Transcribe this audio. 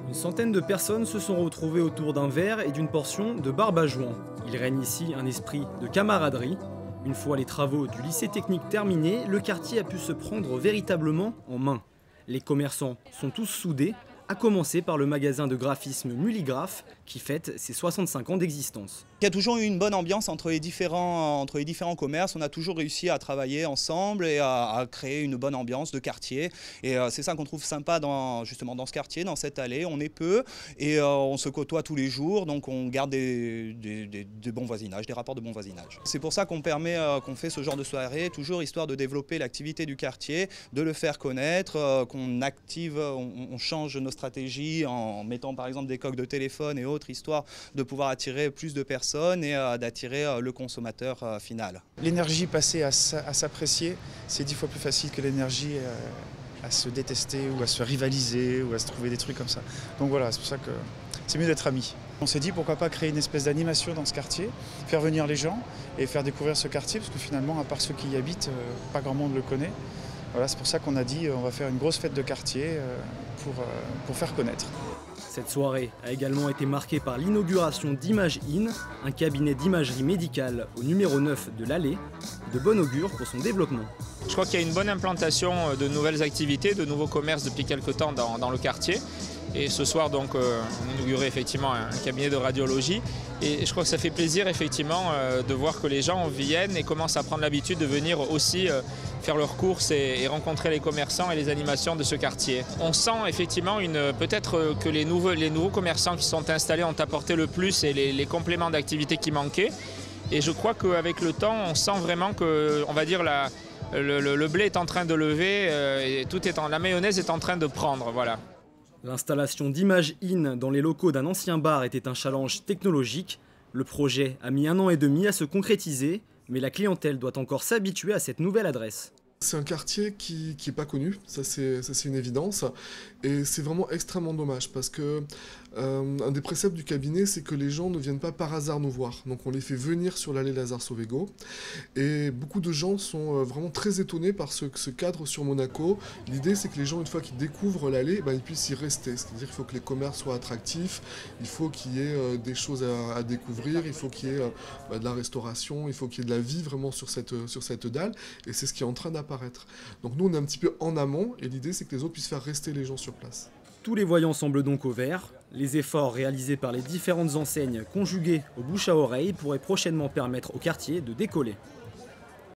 Une centaine de personnes se sont retrouvées autour d'un verre et d'une portion de barbe à joint. Il règne ici un esprit de camaraderie. Une fois les travaux du lycée technique terminés, le quartier a pu se prendre véritablement en main. Les commerçants sont tous soudés, à commencer par le magasin de graphisme Mulligraph qui fête ses 65 ans d'existence. Il y a toujours eu une bonne ambiance entre les différents commerces. On a toujours réussi à travailler ensemble et à créer une bonne ambiance de quartier. Et c'est ça qu'on trouve sympa justement dans ce quartier, dans cette allée. On est peu et on se côtoie tous les jours, donc on garde des bons voisinages, des rapports de bon voisinage. C'est pour ça qu'on fait ce genre de soirée, toujours histoire de développer l'activité du quartier, de le faire connaître, qu'on active, on change nos stratégies en mettant par exemple des coques de téléphone et autres, histoire de pouvoir attirer plus de personnes et d'attirer le consommateur final. L'énergie passée à s'apprécier, c'est 10 fois plus facile que l'énergie à se détester ou à se rivaliser ou à se trouver des trucs comme ça. Donc voilà, c'est pour ça que c'est mieux d'être amis. On s'est dit pourquoi pas créer une espèce d'animation dans ce quartier, faire venir les gens et faire découvrir ce quartier, parce que finalement, à part ceux qui y habitent, pas grand monde le connaît. Voilà, c'est pour ça qu'on a dit on va faire une grosse fête de quartier pour faire connaître. Cette soirée a également été marquée par l'inauguration d'Image In, un cabinet d'imagerie médicale au numéro 9 de l'Allée, de bon augure pour son développement. Je crois qu'il y a une bonne implantation de nouvelles activités, de nouveaux commerces depuis quelques temps dans le quartier. Et ce soir, donc, on a inauguré effectivement un cabinet de radiologie. Et je crois que ça fait plaisir effectivement de voir que les gens viennent et commencent à prendre l'habitude de venir aussi faire leurs courses et rencontrer les commerçants et les animations de ce quartier. On sent effectivement peut-être que les nouveaux commerçants qui sont installés ont apporté le plus et les compléments d'activité qui manquaient. Et je crois qu'avec le temps, on sent vraiment que, on va dire, le blé est en train de lever et la mayonnaise est en train de prendre. Voilà. L'installation d'Image In dans les locaux d'un ancien bar était un challenge technologique. Le projet a mis 1 an et demi à se concrétiser, mais la clientèle doit encore s'habituer à cette nouvelle adresse. C'est un quartier qui n'est pas connu, ça c'est une évidence, et c'est vraiment extrêmement dommage parce que un des préceptes du cabinet, c'est que les gens ne viennent pas par hasard nous voir. Donc on les fait venir sur l'allée Lazare-Sauvégot, et beaucoup de gens sont vraiment très étonnés par ce cadre sur Monaco. L'idée, c'est que les gens, une fois qu'ils découvrent l'allée, ils puissent y rester. C'est-à-dire qu'il faut que les commerces soient attractifs, il faut qu'il y ait des choses à découvrir, il faut qu'il y ait de la restauration, il faut qu'il y ait de la vie vraiment sur cette dalle, et c'est ce qui est en train d'apparaître. Donc nous, on est un petit peu en amont, et l'idée, c'est que les autres puissent faire rester les gens sur place. Tous les voyants semblent donc au vert. Les efforts réalisés par les différentes enseignes conjugués au bouche à oreille pourraient prochainement permettre au quartier de décoller.